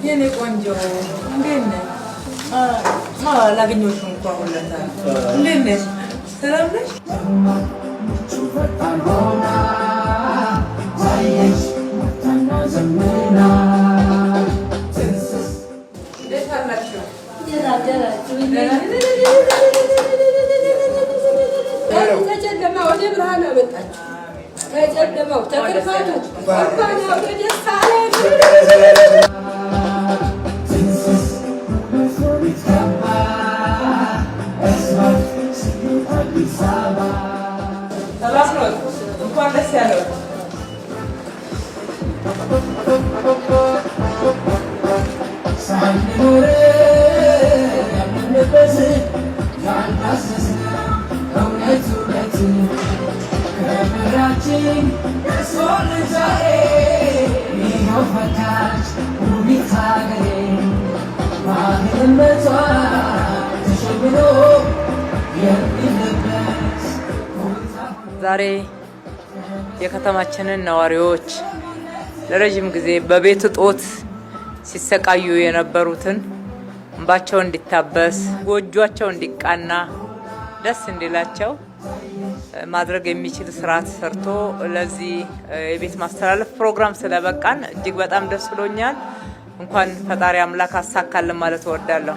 የኔ ቆንጆ እንዴት ነሽ? ላገኘሁሽ እንኳን ሁለታ እንዴት ነሽ? ሰላም ነሽ? እንዴት አላችሁ? ከጨለማ ወደ ብርሃን አመጣችሁ። ከጨለማው ተክርፋቱ ወርባና ወደ ደስታ ሰላም ነው። እንኳን ደስ ያለው። ዛሬ የከተማችንን ነዋሪዎች ለረጅም ጊዜ በቤት እጦት ሲሰቃዩ የነበሩትን እንባቸው እንዲታበስ ጎጆአቸው እንዲቃና ደስ እንዲላቸው ማድረግ የሚችል ስርዓት ሰርቶ ለዚህ የቤት ማስተላለፍ ፕሮግራም ስለበቃን እጅግ በጣም ደስ ብሎኛል። እንኳን ፈጣሪ አምላክ አሳካልን ማለት እወዳለሁ።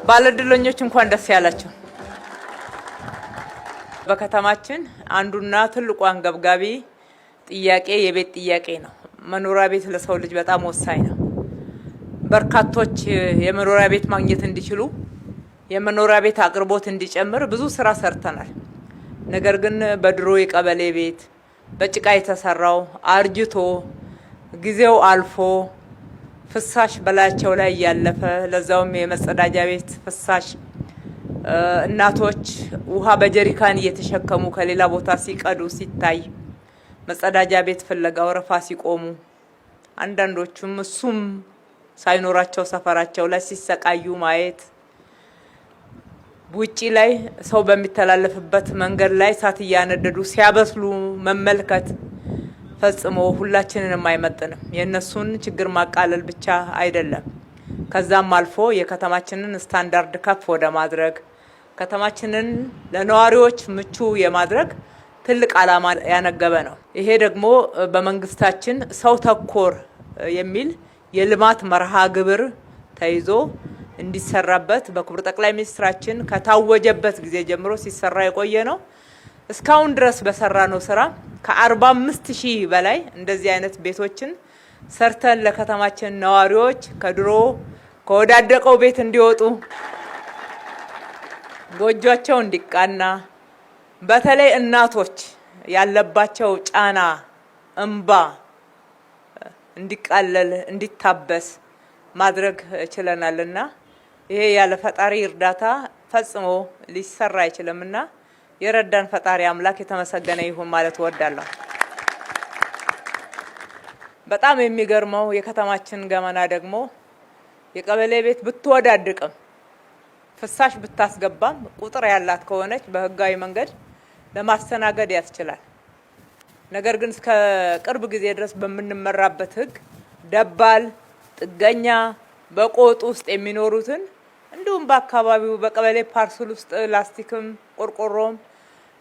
ባለድለኞች እንኳን ደስ ያላችሁ። በከተማችን አንዱና ትልቁ አንገብጋቢ ጥያቄ የቤት ጥያቄ ነው። መኖሪያ ቤት ለሰው ልጅ በጣም ወሳኝ ነው። በርካቶች የመኖሪያ ቤት ማግኘት እንዲችሉ የመኖሪያ ቤት አቅርቦት እንዲጨምር ብዙ ስራ ሰርተናል። ነገር ግን በድሮ የቀበሌ ቤት በጭቃ የተሰራው አርጅቶ ጊዜው አልፎ ፍሳሽ በላያቸው ላይ ያለፈ ለዛውም የመጸዳጃ ቤት ፍሳሽ እናቶች ውሃ በጀሪካን እየተሸከሙ ከሌላ ቦታ ሲቀዱ ሲታይ መጸዳጃ ቤት ፍለጋ ወረፋ ሲቆሙ አንዳንዶቹም እሱም ሳይኖራቸው ሰፈራቸው ላይ ሲሰቃዩ ማየት ውጪ ላይ ሰው በሚተላለፍበት መንገድ ላይ እሳት እያነደዱ ሲያበስሉ መመልከት ፈጽሞ ሁላችንንም አይመጥንም። የነሱን ችግር ማቃለል ብቻ አይደለም፣ ከዛም አልፎ የከተማችንን ስታንዳርድ ከፍ ወደ ማድረግ ከተማችንን ለነዋሪዎች ምቹ የማድረግ ትልቅ ዓላማ ያነገበ ነው። ይሄ ደግሞ በመንግስታችን ሰው ተኮር የሚል የልማት መርሃ ግብር ተይዞ እንዲሰራበት በክቡር ጠቅላይ ሚኒስትራችን ከታወጀበት ጊዜ ጀምሮ ሲሰራ የቆየ ነው። እስካሁን ድረስ በሰራነው ስራ ከ45,000 በላይ እንደዚህ አይነት ቤቶችን ሰርተን ለከተማችን ነዋሪዎች ከድሮ ከወዳደቀው ቤት እንዲወጡ ጎጆአቸው እንዲቃና በተለይ እናቶች ያለባቸው ጫና እንባ እንዲቃለል እንዲታበስ ማድረግ ችለናልና ይሄ ያለ ፈጣሪ እርዳታ ፈጽሞ ሊሰራ አይችልምና የረዳን ፈጣሪ አምላክ የተመሰገነ ይሁን ማለት እወዳለሁ። በጣም የሚገርመው የከተማችን ገመና ደግሞ የቀበሌ ቤት ብትወዳድቅም ፍሳሽ ብታስገባም ቁጥር ያላት ከሆነች በህጋዊ መንገድ ለማስተናገድ ያስችላል። ነገር ግን እስከ ቅርብ ጊዜ ድረስ በምንመራበት ህግ ደባል ጥገኛ በቆጥ ውስጥ የሚኖሩትን እንዲሁም በአካባቢው በቀበሌ ፓርሰል ውስጥ ላስቲክም ቆርቆሮም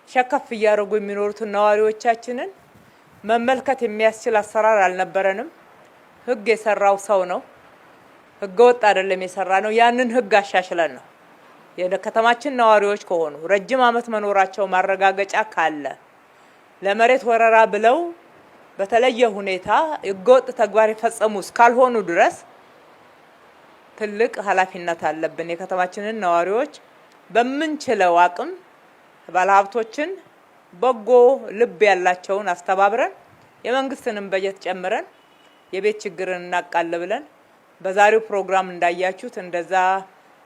ሸከፍ እያደረጉ የሚኖሩትን ነዋሪዎቻችንን መመልከት የሚያስችል አሰራር አልነበረንም። ህግ የሰራው ሰው ነው፣ ህገ ወጥ አይደለም የሰራ ነው። ያንን ህግ አሻሽለን ነው የከተማችን ነዋሪዎች ከሆኑ ረጅም ዓመት መኖራቸው ማረጋገጫ ካለ ለመሬት ወረራ ብለው በተለየ ሁኔታ ህገወጥ ተግባር የፈጸሙ እስካልሆኑ ድረስ ትልቅ ኃላፊነት አለብን። የከተማችንን ነዋሪዎች በምንችለው አቅም ባለሀብቶችን በጎ ልብ ያላቸውን አስተባብረን የመንግስትንም በጀት ጨምረን የቤት ችግርን እናቃል ብለን በዛሬው ፕሮግራም እንዳያችሁት እንደዛ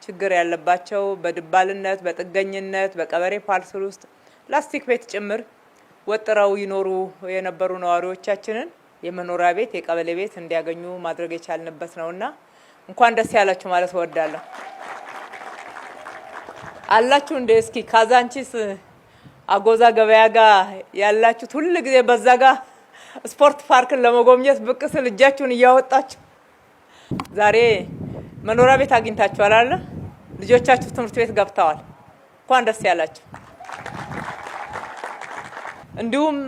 ችግር ያለባቸው በድባልነት በጥገኝነት በቀበሌ ፓልስል ውስጥ ላስቲክ ቤት ጭምር ወጥረው ይኖሩ የነበሩ ነዋሪዎቻችንን የመኖሪያ ቤት የቀበሌ ቤት እንዲያገኙ ማድረግ የቻልንበት ነውና እንኳን ደስ ያላችሁ ማለት እወዳለሁ። አላችሁ እንደ እስኪ ካዛንቺስ አጎዛ ገበያ ጋር ያላችሁት ሁሉ ጊዜ በዛ ጋር ስፖርት ፓርክን ለመጎብኘት ብቅ ስል እጃችሁን እያወጣችሁ ዛሬ መኖሪያ ቤት አግኝታችኋል አይደል? ልጆቻችሁ ትምህርት ቤት ገብተዋል። እንኳን ደስ ያላችሁ። እንዲሁም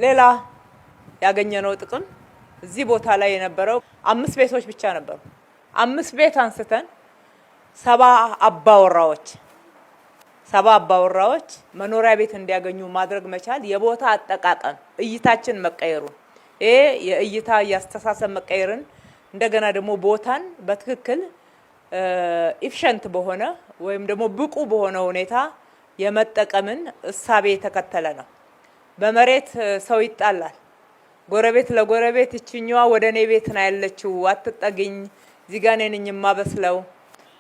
ሌላ ያገኘነው ጥቅም እዚህ ቦታ ላይ የነበረው 5 ቤቶች ብቻ ነበሩ። 5 ቤት አንስተን 70 አባወራዎች መኖሪያ ቤት እንዲያገኙ ማድረግ መቻል የቦታ አጠቃቀም እይታችን መቀየሩን ይሄ የእይታ ያስተሳሰብ መቀየርን እንደገና ደግሞ ቦታን በትክክል ኢፊሸንት በሆነ ወይም ደግሞ ብቁ በሆነ ሁኔታ የመጠቀምን እሳቤ ተከተለ ነው። በመሬት ሰው ይጣላል። ጎረቤት ለጎረቤት እቺኛዋ ወደኔ ቤት ነው ያለችው አትጠግኝ፣ እዚህ ጋር ነኝ የማበስለው፣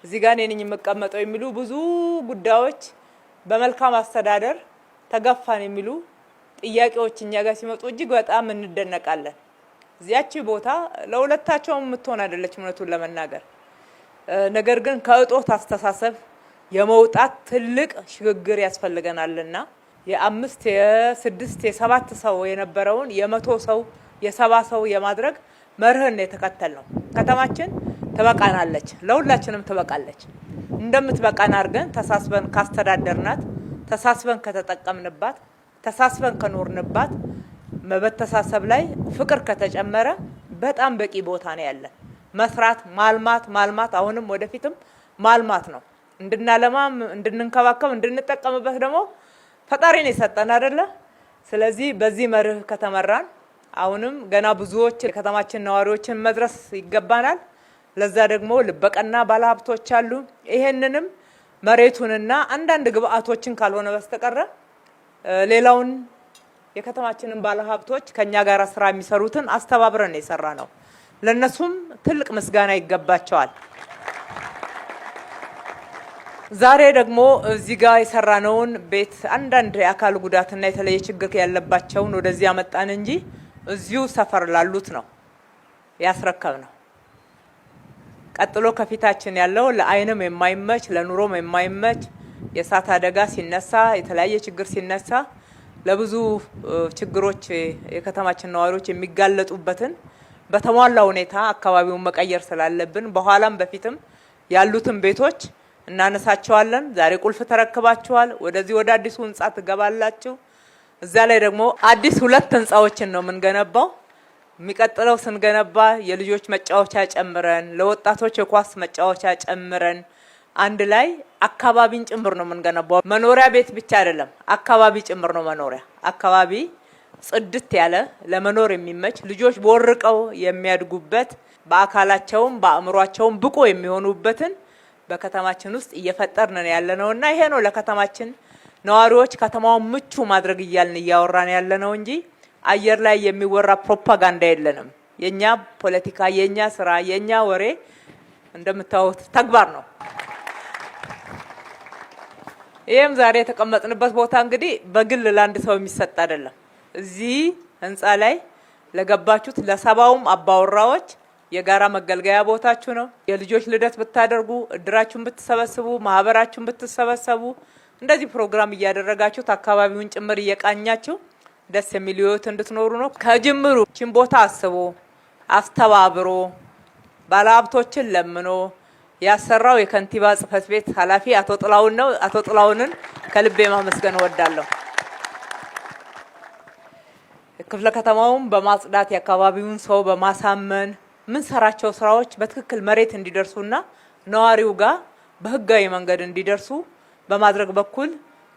እዚህ ጋር ነኝ የምቀመጠው የሚሉ ብዙ ጉዳዮች በመልካም አስተዳደር ተገፋን የሚሉ ጥያቄዎች እኛ ጋር ሲመጡ እጅግ በጣም እንደነቃለን። እዚያቺ ቦታ ለሁለታቸውም የምትሆን አይደለች እውነቱን ለመናገር። ነገር ግን ከእጦት አስተሳሰብ የመውጣት ትልቅ ሽግግር ያስፈልገናልና የ5 የ6 የ7 ሰው የነበረውን የ100 ሰው የ70 ሰው የማድረግ መርህን የተከተልነው። ከተማችን ትበቃናለች፣ ለሁላችንም ትበቃለች። እንደምትበቃን አድርገን ተሳስበን ካስተዳደርናት፣ ተሳስበን ከተጠቀምንባት፣ ተሳስበን ከኖርንባት፣ መበተሳሰብ ላይ ፍቅር ከተጨመረ በጣም በቂ ቦታ ነው ያለን። መስራት ማልማት አሁንም ወደፊትም ማልማት ነው። እንድናለማ እንድንንከባከብ እንድንጠቀምበት ደግሞ ፈጣሪን የሰጠን አይደለ? ስለዚህ በዚህ መርህ ከተመራን አሁንም ገና ብዙዎች የከተማችን ነዋሪዎችን መድረስ ይገባናል። ለዛ ደግሞ ልበቀና ባለሀብቶች አሉ። ይሄንንም መሬቱንና አንዳንድ ግብአቶችን ካልሆነ በስተቀር ሌላውን የከተማችንን ባለሀብቶች ከኛ ጋር ስራ የሚሰሩትን አስተባብረን የሰራ ነው። ለነሱም ትልቅ ምስጋና ይገባቸዋል። ዛሬ ደግሞ እዚህ ጋር የሰራነውን ቤት አንዳንድ የአካል ጉዳትና የተለየ ችግር ያለባቸውን ወደዚህ ያመጣን እንጂ እዚሁ ሰፈር ላሉት ነው ያስረከብ ነው። ቀጥሎ ከፊታችን ያለው ለአይንም የማይመች ለኑሮም የማይመች የእሳት አደጋ ሲነሳ የተለያየ ችግር ሲነሳ ለብዙ ችግሮች የከተማችን ነዋሪዎች የሚጋለጡበትን በተሟላ ሁኔታ አካባቢውን መቀየር ስላለብን በኋላም በፊትም ያሉትን ቤቶች እናነሳቸዋለን። ዛሬ ቁልፍ ተረክባቸዋል። ወደዚህ ወደ አዲሱ ህንጻ ትገባላችሁ። እዛ ላይ ደግሞ አዲስ 2 ህንጻዎችን ነው የምንገነባው። የሚቀጥለው ስንገነባ የልጆች መጫወቻ ጨምረን ለወጣቶች የኳስ መጫወቻ ጨምረን አንድ ላይ አካባቢን ጭምር ነው የምንገነባው። መኖሪያ ቤት ብቻ አይደለም፣ አካባቢ ጭምር ነው መኖሪያ። አካባቢ ጽድት ያለ ለመኖር የሚመች ልጆች ቦርቀው የሚያድጉበት በአካላቸውም በአእምሯቸውም ብቁ የሚሆኑበትን በከተማችን ውስጥ እየፈጠርን ያለነውና ይሄ ነው ለከተማችን ነዋሪዎች ከተማውን ምቹ ማድረግ እያልን እያወራን ያለነው እንጂ አየር ላይ የሚወራ ፕሮፓጋንዳ የለንም። የኛ ፖለቲካ፣ የኛ ስራ፣ የኛ ወሬ እንደምታዩት ተግባር ነው። ይሄም ዛሬ የተቀመጥንበት ቦታ እንግዲህ በግል ለአንድ ሰው የሚሰጥ አይደለም። እዚህ ህንጻ ላይ ለገባችሁት ለ70ም አባወራዎች የጋራ መገልገያ ቦታችሁ ነው። የልጆች ልደት ብታደርጉ፣ እድራችሁን ብትሰበስቡ፣ ማህበራችሁን ብትሰበሰቡ እንደዚህ ፕሮግራም እያደረጋችሁት አካባቢውን ጭምር እየቃኛችሁ ደስ የሚል ህይወት እንድትኖሩ ነው። ከጅምሩ ችን ቦታ አስቦ አስተባብሮ ባለሀብቶችን ለምኖ ያሰራው የከንቲባ ጽህፈት ቤት ኃላፊ አቶ ጥላውን ነው። አቶ ጥላውንን ከልቤ ማመስገን እወዳለሁ። ክፍለ ከተማውን በማጽዳት የአካባቢውን ሰው በማሳመን ምን ሰራቸው ስራዎች በትክክል መሬት እንዲደርሱና ነዋሪው ጋር በህጋዊ መንገድ እንዲደርሱ በማድረግ በኩል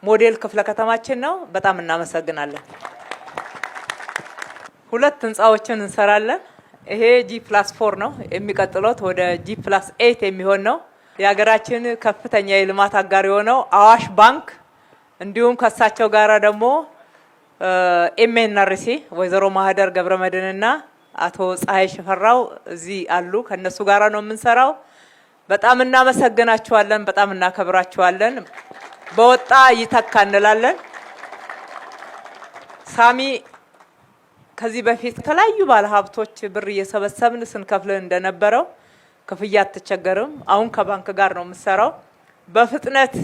ሞዴል ክፍለ ከተማችን ነው። በጣም እናመሰግናለን። 2 ህንጻዎችን እንሰራለን። ይሄ G+4 ነው። የሚቀጥለው ወደ G+8 የሚሆን ነው። የሀገራችን ከፍተኛ የልማት አጋር የሆነው አዋሽ ባንክ እንዲሁም ከሳቸው ጋራ ደግሞ ኤምኤንአርሲ ወይዘሮ ማህደር ገብረመድህንና አቶ ፀሐይ ሽፈራው እዚህ አሉ። ከነሱ ጋራ ነው የምንሰራው። በጣም እናመሰግናችኋለን። በጣም እናከብራችኋለን። በወጣ ይተካ እንላለን። ሳሚ ከዚህ በፊት ተለያዩ ባለሀብቶች ብር እየሰበሰብን ስንከፍል እንደነበረው ክፍያ አትቸገርም። አሁን ከባንክ ጋር ነው የምሰራው። በፍጥነት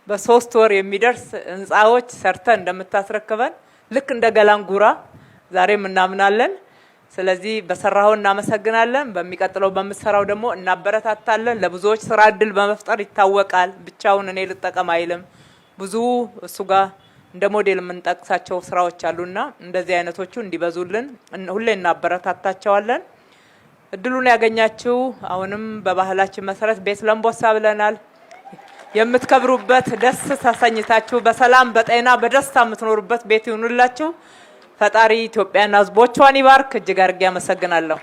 በ3 ወር የሚደርስ ህንጻዎች ሰርተን እንደምታስረክበን ልክ እንደ ገላንጉራ ዛሬም እናምናለን። ስለዚህ በሰራው እናመሰግናለን። በሚቀጥለው በመሰራው ደግሞ እናበረታታለን። ለብዙዎች ስራ እድል በመፍጠር ይታወቃል። ብቻውን እኔ ልጠቀም አይልም። ብዙ እሱ ጋር እንደ ሞዴል የምንጠቅሳቸው ስራዎች አሉና እንደዚህ አይነቶቹ እንዲበዙልን ሁሌ እናበረታታቸዋለን። እድሉን ያገኛችሁ አሁንም በባህላችን መሰረት ቤት ለምቦሳ ብለናል። የምትከብሩበት ደስ ተሰኝታችሁ በሰላም በጤና በደስታ የምትኖሩበት ቤት ይሁንላችሁ። ፈጣሪ ኢትዮጵያና ህዝቦቿን ይባርክ። እጅግ አድርጌ አመሰግናለሁ።